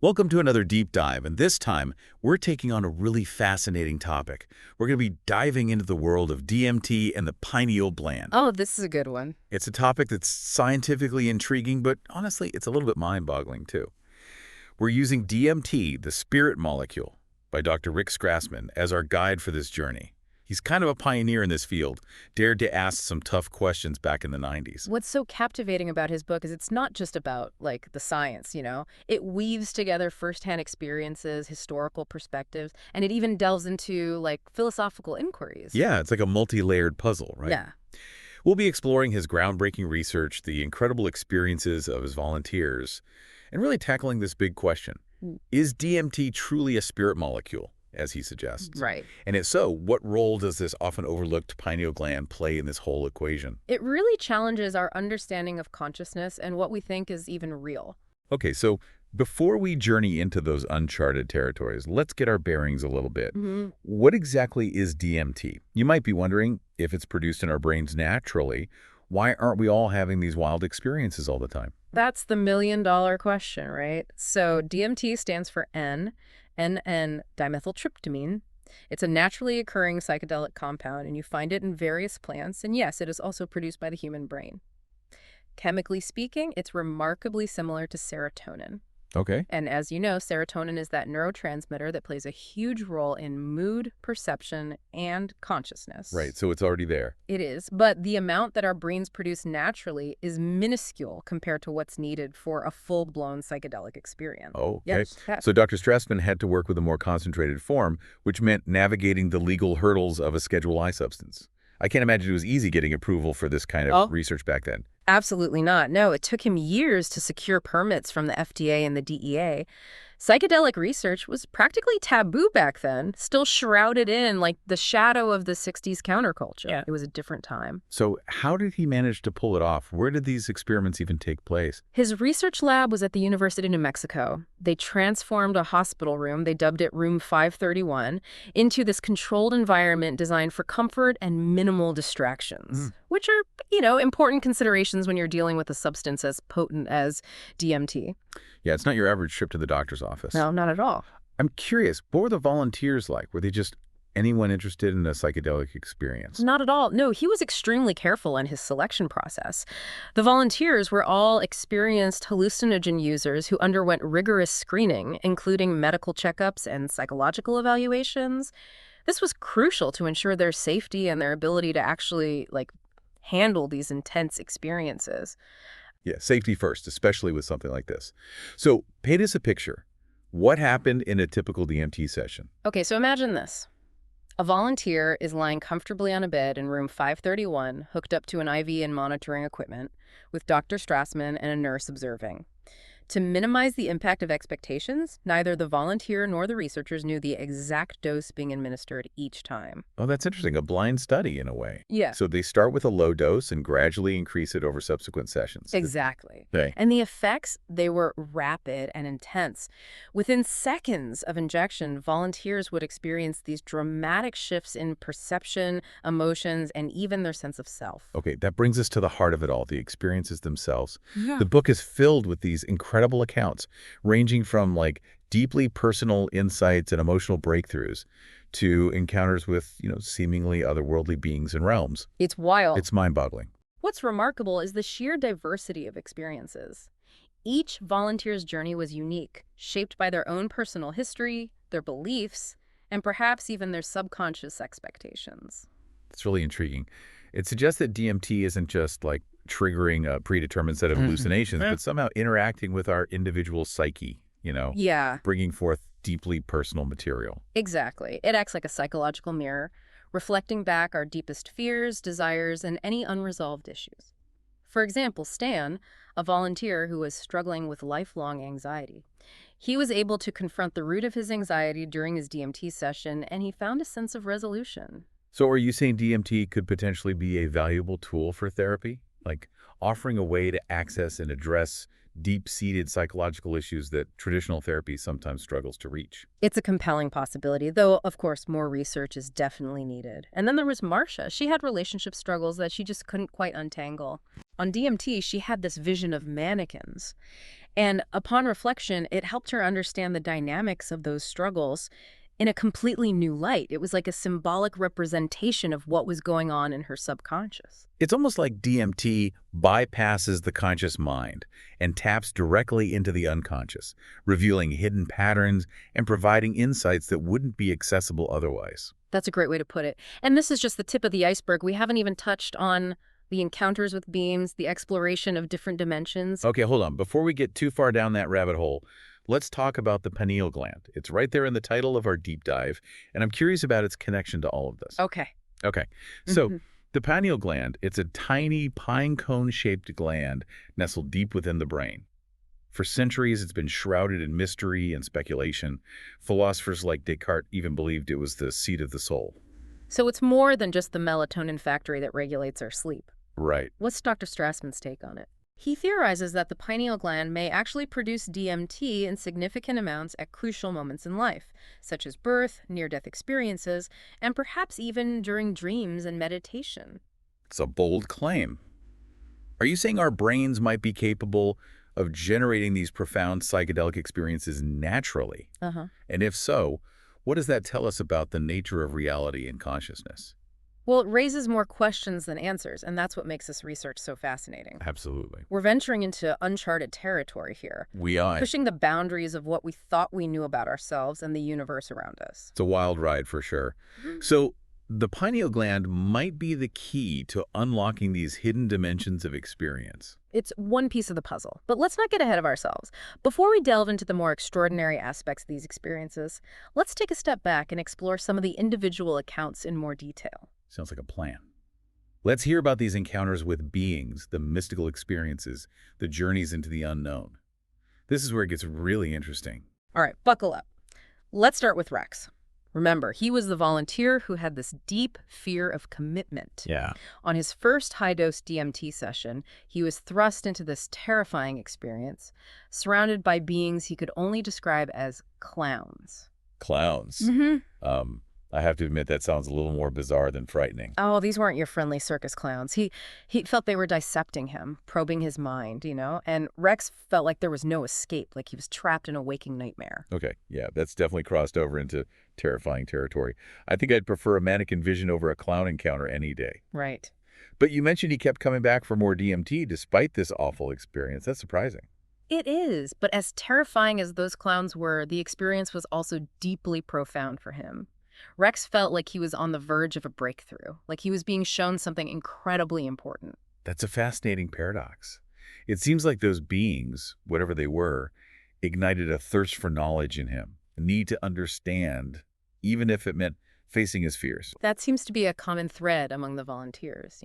Welcome to another deep dive, and this time we're taking on a really fascinating topic. We're going to be diving into the world of DMT and the pineal gland. Oh, this is a good one. It's a topic that's scientifically intriguing, but honestly, it's a little bit mind-boggling too. We're using DMT, the spirit molecule, by Dr. Rick Strassman, as our guide for this journey. He's kind of a pioneer in this field, dared to ask some tough questions back in the 90s. What's so captivating about his book is it's not just about, like, the science, you know? It weaves together firsthand experiences, historical perspectives, and it even delves into, like, philosophical inquiries. Yeah, it's like a multi-layered puzzle, right? Yeah. We'll be exploring his groundbreaking research, the incredible experiences of his volunteers, and really tackling this big question. Is DMT truly a spirit molecule, as he suggests? Right. And if so, what role does this often overlooked pineal gland play in this whole equation? It really challenges our understanding of consciousness and what we think is even real. Okay, so before we journey into those uncharted territories, let's get our bearings a little bit. What exactly is DMT? You might be wondering, if it's produced in our brains naturally, why aren't we all having these wild experiences all the time? That's the million-dollar question, right? So DMT stands for dimethyltryptamine. It's a naturally occurring psychedelic compound, and you find it in various plants, and yes, it is also produced by the human brain. Chemically speaking, it's remarkably similar to serotonin. Okay. And as you know, serotonin is that neurotransmitter that plays a huge role in mood, perception, and consciousness. Right, so it's already there. It is, but the amount that our brains produce naturally is minuscule compared to what's needed for a full-blown psychedelic experience. Oh, okay. Yes, So Dr. Strassman had to work with a more concentrated form, which meant navigating the legal hurdles of a Schedule I substance. I can't imagine it was easy getting approval for this kind of research back then. Absolutely not. No, it took him years to secure permits from the FDA and the DEA. Psychedelic research was practically taboo back then, still shrouded in like the shadow of the 60s counterculture. Yeah. It was a different time. So how did he manage to pull it off? Where did these experiments even take place? His research lab was at the University of New Mexico. They transformed a hospital room, they dubbed it Room 531, into this controlled environment designed for comfort and minimal distractions, which are, you know, important considerations when you're dealing with a substance as potent as DMT. Yeah, it's not your average trip to the doctor's office. No, not at all. I'm curious, what were the volunteers like? Were they just anyone interested in a psychedelic experience? Not at all. No, he was extremely careful in his selection process. The volunteers were all experienced hallucinogen users who underwent rigorous screening, including medical checkups and psychological evaluations. This was crucial to ensure their safety and their ability to actually, like, handle these intense experiences. Yeah, safety first, especially with something like this. So paint us a picture. What happened in a typical DMT session? Okay, so imagine this. A volunteer is lying comfortably on a bed in room 531, hooked up to an IV and monitoring equipment, with Dr. Strassman and a nurse observing. To minimize the impact of expectations, neither the volunteer nor the researchers knew the exact dose being administered each time. Oh, that's interesting. A blind study in a way. Yeah. So they start with a low dose and gradually increase it over subsequent sessions. Exactly. Okay. And the effects, they were rapid and intense. Within seconds of injection, volunteers would experience these dramatic shifts in perception, emotions, and even their sense of self. Okay, that brings us to the heart of it all, the experiences themselves. Yeah. The book is filled with these incredible accounts, ranging from like deeply personal insights and emotional breakthroughs to encounters with, seemingly otherworldly beings and realms. It's wild. It's mind-boggling. What's remarkable is the sheer diversity of experiences. Each volunteer's journey was unique, shaped by their own personal history, their beliefs, and perhaps even their subconscious expectations. It's really intriguing. It suggests that DMT isn't just like triggering a predetermined set of hallucinations, but somehow interacting with our individual psyche, Yeah, bringing forth deeply personal material. exactly. It acts like a psychological mirror, reflecting back our deepest fears, desires, and any unresolved issues. For example, Stan, a volunteer who was struggling with lifelong anxiety. He was able to confront the root of his anxiety during his DMT session, and he found a sense of resolution. So are you saying DMT could potentially be a valuable tool for therapy? Like offering a way to access and address deep-seated psychological issues that traditional therapy sometimes struggles to reach? It's a compelling possibility, though, of course, more research is definitely needed. And then there was Marcia. She had relationship struggles that she just couldn't quite untangle. On DMT, she had this vision of mannequins. And upon reflection, it helped her understand the dynamics of those struggles in a completely new light. It was like a symbolic representation of what was going on in her subconscious. It's almost like DMT bypasses the conscious mind and taps directly into the unconscious, revealing hidden patterns and providing insights that wouldn't be accessible otherwise. That's a great way to put it. And this is just the tip of the iceberg. We haven't even touched on the encounters with beings, the exploration of different dimensions. Okay, hold on. Before we get too far down that rabbit hole, let's talk about the pineal gland. It's right there in the title of our deep dive, and I'm curious about its connection to all of this. Okay. Okay, so the pineal gland, it's a tiny pine cone-shaped gland nestled deep within the brain. For centuries, it's been shrouded in mystery and speculation. Philosophers like Descartes even believed it was the seat of the soul. So it's more than just the melatonin factory that regulates our sleep. Right. What's Dr. Strassman's take on it? He theorizes that the pineal gland may actually produce DMT in significant amounts at crucial moments in life, such as birth, near-death experiences, and perhaps even during dreams and meditation. It's a bold claim. Are you saying our brains might be capable of generating these profound psychedelic experiences naturally? Uh-huh. And if so, what does that tell us about the nature of reality and consciousness? Well, it raises more questions than answers, and that's what makes this research so fascinating. Absolutely. We're venturing into uncharted territory here, We are. pushing the boundaries of what we thought we knew about ourselves and the universe around us. It's a wild ride for sure. So the pineal gland might be the key to unlocking these hidden dimensions of experience. It's one piece of the puzzle, but let's not get ahead of ourselves. Before we delve into the more extraordinary aspects of these experiences, let's take a step back and explore some of the individual accounts in more detail. Sounds like a plan. Let's hear about these encounters with beings, the mystical experiences, the journeys into the unknown. This is where it gets really interesting. All right, buckle up. Let's start with Rex. Remember, he was the volunteer who had this deep fear of commitment. Yeah. On his first high-dose DMT session, he was thrust into this terrifying experience, surrounded by beings he could only describe as clowns. Clowns. Mm-hmm. I have to admit that sounds a little more bizarre than frightening. Oh, these weren't your friendly circus clowns. He felt they were dissecting him, probing his mind, and Rex felt like there was no escape, like he was trapped in a waking nightmare. Okay, yeah, that's definitely crossed over into terrifying territory. I think I'd prefer a mannequin vision over a clown encounter any day. Right. But you mentioned he kept coming back for more DMT despite this awful experience. That's surprising. It is, but as terrifying as those clowns were, the experience was also deeply profound for him. Rex felt like he was on the verge of a breakthrough, like he was being shown something incredibly important. That's a fascinating paradox. It seems like those beings, whatever they were, ignited a thirst for knowledge in him, a need to understand, even if it meant facing his fears. That seems to be a common thread among the volunteers,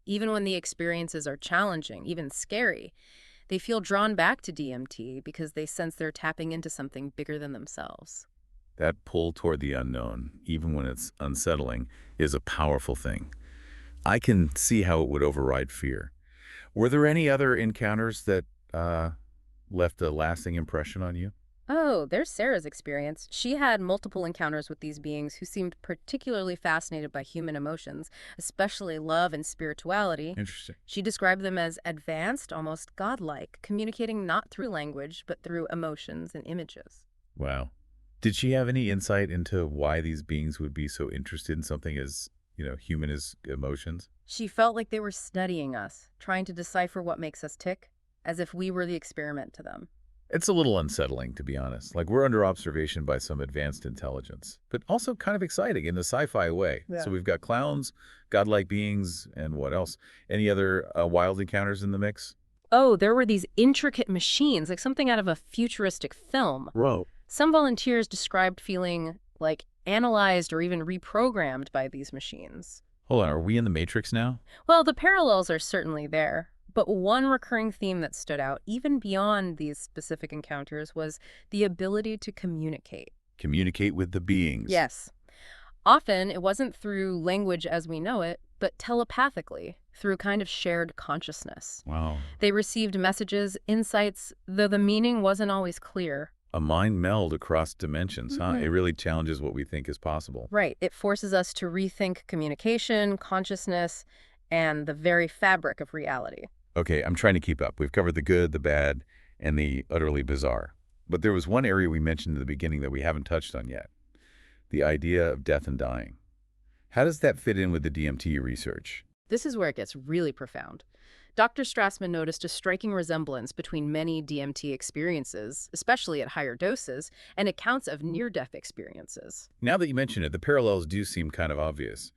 Even when the experiences are challenging, even scary, they feel drawn back to DMT because they sense they're tapping into something bigger than themselves. That pull toward the unknown, even when it's unsettling, is a powerful thing. I can see how it would override fear. Were there any other encounters that left a lasting impression on you? Oh, there's Sarah's experience. She had multiple encounters with these beings who seemed particularly fascinated by human emotions, especially love and spirituality. Interesting. She described them as advanced, almost godlike, communicating not through language, but through emotions and images. Wow. Did she have any insight into why these beings would be so interested in something as, human as emotions? She felt like they were studying us, trying to decipher what makes us tick, as if we were the experiment to them. It's a little unsettling, to be honest. Like we're under observation by some advanced intelligence, but also kind of exciting in the sci-fi way. Yeah. So we've got clowns, godlike beings, and what else? Any other wild encounters in the mix? Oh, there were these intricate machines, like something out of a futuristic film. Whoa. Some volunteers described feeling like analyzed or even reprogrammed by these machines. Hold on, are we in the Matrix now? Well, the parallels are certainly there, but one recurring theme that stood out, even beyond these specific encounters, was the ability to communicate. Communicate with the beings. Yes. Often, it wasn't through language as we know it, but telepathically, through kind of shared consciousness. Wow. They received messages, insights, though the meaning wasn't always clear. A mind meld across dimensions, huh? It really challenges what we think is possible. Right. It forces us to rethink communication, consciousness, and the very fabric of reality. Okay, I'm trying to keep up. We've covered the good, the bad, and the utterly bizarre. But there was one area we mentioned in the beginning that we haven't touched on yet, the idea of death and dying. How does that fit in with the DMT research? This is where it gets really profound. Dr. Strassman noticed a striking resemblance between many DMT experiences, especially at higher doses, and accounts of near-death experiences. Now that you mention it, the parallels do seem kind of obvious.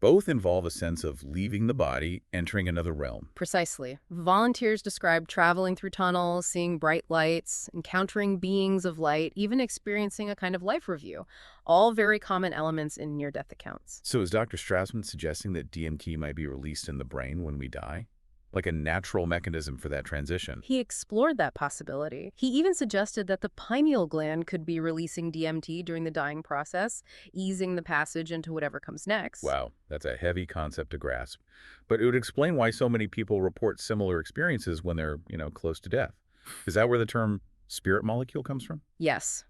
Both involve a sense of leaving the body, entering another realm. Precisely. Volunteers described traveling through tunnels, seeing bright lights, encountering beings of light, even experiencing a kind of life review, all very common elements in near-death accounts. So is Dr. Strassman suggesting that DMT might be released in the brain when we die? Like a natural mechanism for that transition? He explored that possibility. He even suggested that the pineal gland could be releasing DMT during the dying process, easing the passage into whatever comes next. Wow, that's a heavy concept to grasp. But it would explain why so many people report similar experiences when they're, close to death. Is that where the term spirit molecule comes from? Yes.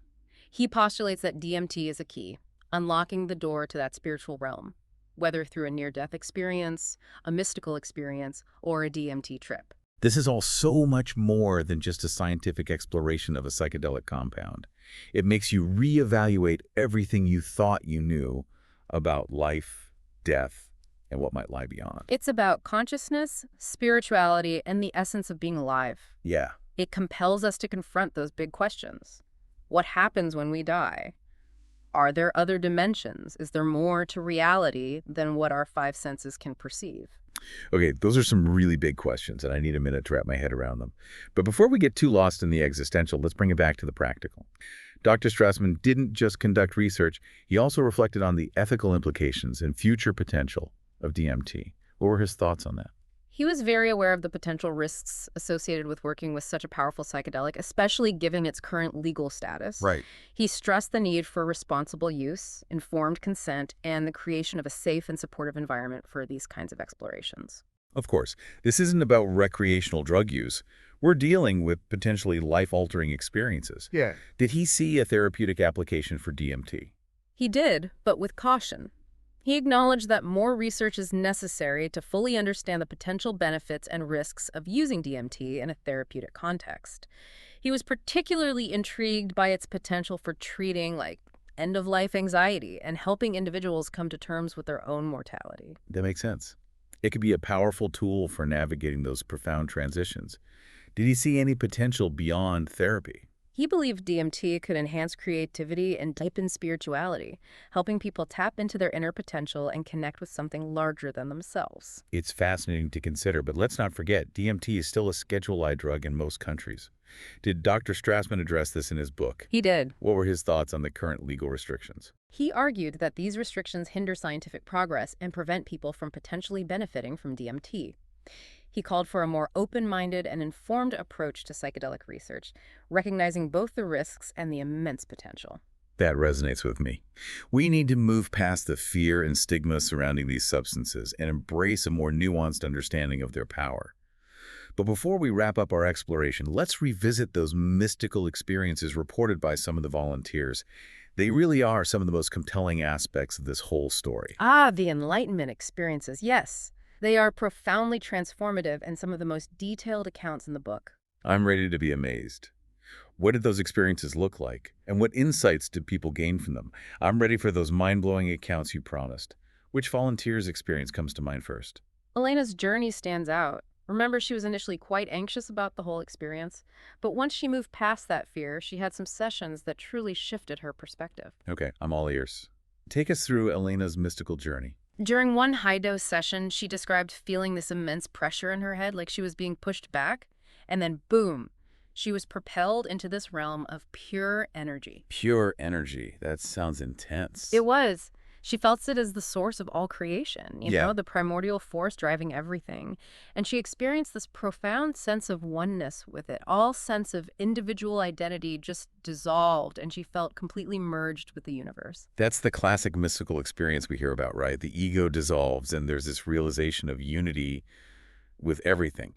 He postulates that DMT is a key, unlocking the door to that spiritual realm, whether through a near-death experience, a mystical experience, or a DMT trip. This is all so much more than just a scientific exploration of a psychedelic compound. It makes you reevaluate everything you thought you knew about life, death, and what might lie beyond. It's about consciousness, spirituality, and the essence of being alive. Yeah. It compels us to confront those big questions. What happens when we die? Are there other dimensions? Is there more to reality than what our five senses can perceive? Okay, those are some really big questions, and I need a minute to wrap my head around them. But before we get too lost in the existential, let's bring it back to the practical. Dr. Strassman didn't just conduct research, he also reflected on the ethical implications and future potential of DMT. What were his thoughts on that? He was very aware of the potential risks associated with working with such a powerful psychedelic, especially given its current legal status. Right. He stressed the need for responsible use, informed consent, and the creation of a safe and supportive environment for these kinds of explorations. Of course, this isn't about recreational drug use. We're dealing with potentially life-altering experiences. Yeah. Did he see a therapeutic application for DMT? He did, but with caution. He acknowledged that more research is necessary to fully understand the potential benefits and risks of using DMT in a therapeutic context. He was particularly intrigued by its potential for treating, end-of-life anxiety and helping individuals come to terms with their own mortality. That makes sense. It could be a powerful tool for navigating those profound transitions. Did he see any potential beyond therapy? He believed DMT could enhance creativity and deepen spirituality, helping people tap into their inner potential and connect with something larger than themselves. It's fascinating to consider, but let's not forget, DMT is still a Schedule I drug in most countries. Did Dr. Strassman address this in his book? He did. What were his thoughts on the current legal restrictions? He argued that these restrictions hinder scientific progress and prevent people from potentially benefiting from DMT. He called for a more open-minded and informed approach to psychedelic research, recognizing both the risks and the immense potential. That resonates with me. We need to move past the fear and stigma surrounding these substances and embrace a more nuanced understanding of their power. But before we wrap up our exploration, let's revisit those mystical experiences reported by some of the volunteers. They really are some of the most compelling aspects of this whole story. Ah, the Enlightenment experiences, yes. They are profoundly transformative and some of the most detailed accounts in the book. I'm ready to be amazed. What did those experiences look like? And what insights did people gain from them? I'm ready for those mind-blowing accounts you promised. Which volunteer's experience comes to mind first? Elena's journey stands out. Remember, she was initially quite anxious about the whole experience, but once she moved past that fear, she had some sessions that truly shifted her perspective. Okay, I'm all ears. Take us through Elena's mystical journey. During one high-dose session, she described feeling this immense pressure in her head, like she was being pushed back, and then boom, she was propelled into this realm of pure energy. Pure energy. That sounds intense. It was. She felt it as the source of all creation, Yeah. the primordial force driving everything. And she experienced this profound sense of oneness with it. All sense of individual identity just dissolved, and she felt completely merged with the universe. That's the classic mystical experience we hear about, right? The ego dissolves, and there's this realization of unity with everything.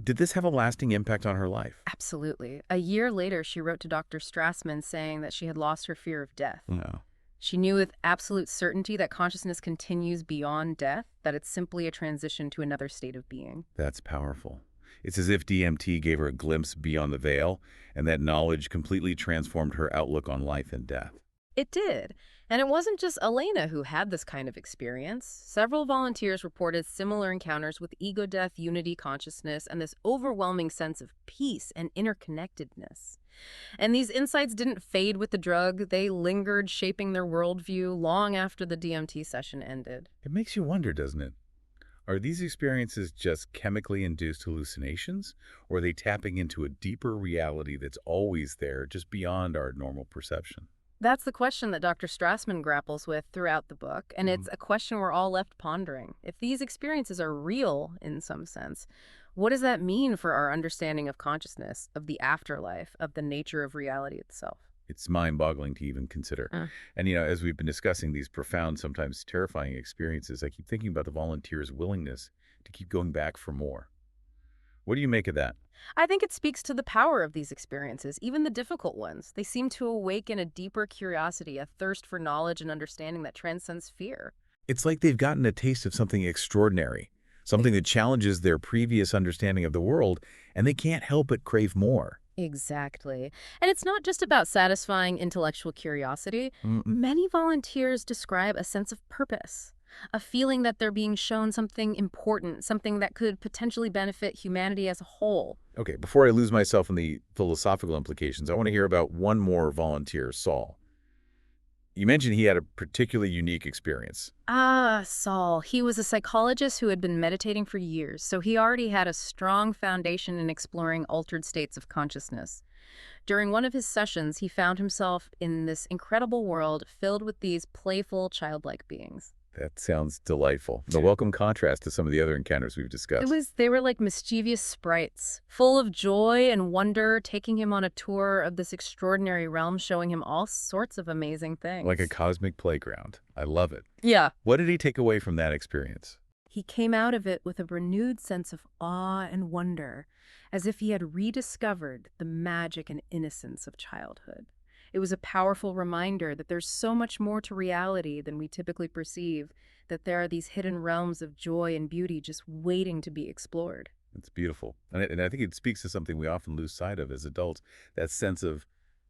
Did this have a lasting impact on her life? Absolutely. A year later, she wrote to Dr. Strassman saying that she had lost her fear of death. No. She knew with absolute certainty that consciousness continues beyond death, that it's simply a transition to another state of being. That's powerful. It's as if DMT gave her a glimpse beyond the veil, and that knowledge completely transformed her outlook on life and death. It did. And it wasn't just Elena who had this kind of experience. Several volunteers reported similar encounters with ego death, unity consciousness, and this overwhelming sense of peace and interconnectedness. And these insights didn't fade with the drug. They lingered, shaping their worldview long after the DMT session ended. It makes you wonder, doesn't it? Are these experiences just chemically induced hallucinations, or are they tapping into a deeper reality that's always there, just beyond our normal perception? That's the question that Dr. Strassman grapples with throughout the book, and it's a question we're all left pondering. If these experiences are real in some sense, what does that mean for our understanding of consciousness, of the afterlife, of the nature of reality itself? It's mind-boggling to even consider. Uh, And, as we've been discussing these profound, sometimes terrifying experiences, I keep thinking about the volunteers' willingness to keep going back for more. What do you make of that? I think it speaks to the power of these experiences, even the difficult ones. They seem to awaken a deeper curiosity, a thirst for knowledge and understanding that transcends fear. It's like they've gotten a taste of something extraordinary, something that challenges their previous understanding of the world, and they can't help but crave more. Exactly. And it's not just about satisfying intellectual curiosity. Mm-mm. Many volunteers describe a sense of purpose, a feeling that they're being shown something important, something that could potentially benefit humanity as a whole. Okay, before I lose myself in the philosophical implications, I want to hear about one more volunteer, Saul. You mentioned he had a particularly unique experience. Ah, Saul. He was a psychologist who had been meditating for years, so he already had a strong foundation in exploring altered states of consciousness. During one of his sessions, he found himself in this incredible world filled with these playful, childlike beings. That sounds delightful. The welcome contrast to some of the other encounters we've discussed. They were like mischievous sprites, full of joy and wonder, taking him on a tour of this extraordinary realm, showing him all sorts of amazing things. Like a cosmic playground. I love it. Yeah. What did he take away from that experience? He came out of it with a renewed sense of awe and wonder, as if he had rediscovered the magic and innocence of childhood. It was a powerful reminder that there's so much more to reality than we typically perceive, that there are these hidden realms of joy and beauty just waiting to be explored. It's beautiful. And I think it speaks to something we often lose sight of as adults, that sense of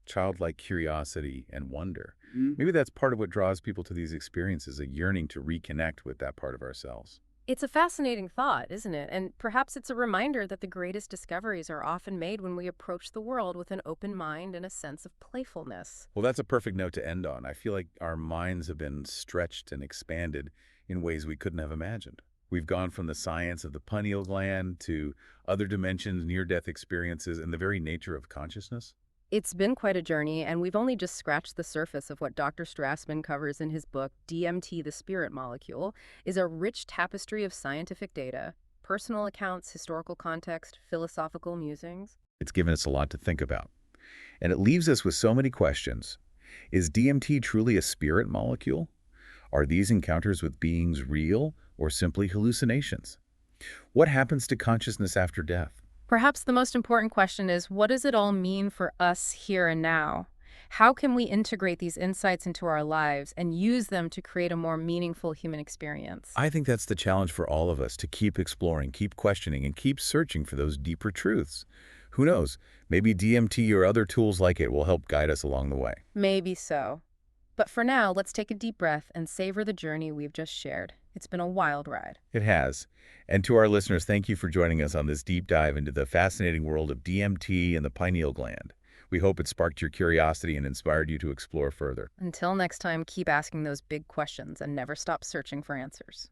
childlike curiosity and wonder. Maybe that's part of what draws people to these experiences, a yearning to reconnect with that part of ourselves. It's a fascinating thought, isn't it? And perhaps it's a reminder that the greatest discoveries are often made when we approach the world with an open mind and a sense of playfulness. Well, that's a perfect note to end on. I feel like our minds have been stretched and expanded in ways we couldn't have imagined. We've gone from the science of the pineal gland to other dimensions, near-death experiences, and the very nature of consciousness. It's been quite a journey, and we've only just scratched the surface of what Dr. Strassman covers in his book, DMT, the Spirit Molecule, is a rich tapestry of scientific data, personal accounts, historical context, philosophical musings. It's given us a lot to think about. And it leaves us with so many questions. Is DMT truly a spirit molecule? Are these encounters with beings real or simply hallucinations? What happens to consciousness after death? Perhaps the most important question is, what does it all mean for us here and now? How can we integrate these insights into our lives and use them to create a more meaningful human experience? I think that's the challenge for all of us, to keep exploring, keep questioning, and keep searching for those deeper truths. Who knows? Maybe DMT or other tools like it will help guide us along the way. Maybe so. But for now, let's take a deep breath and savor the journey we've just shared. It's been a wild ride. It has. And to our listeners, thank you for joining us on this deep dive into the fascinating world of DMT and the pineal gland. We hope it sparked your curiosity and inspired you to explore further. Until next time, keep asking those big questions and never stop searching for answers.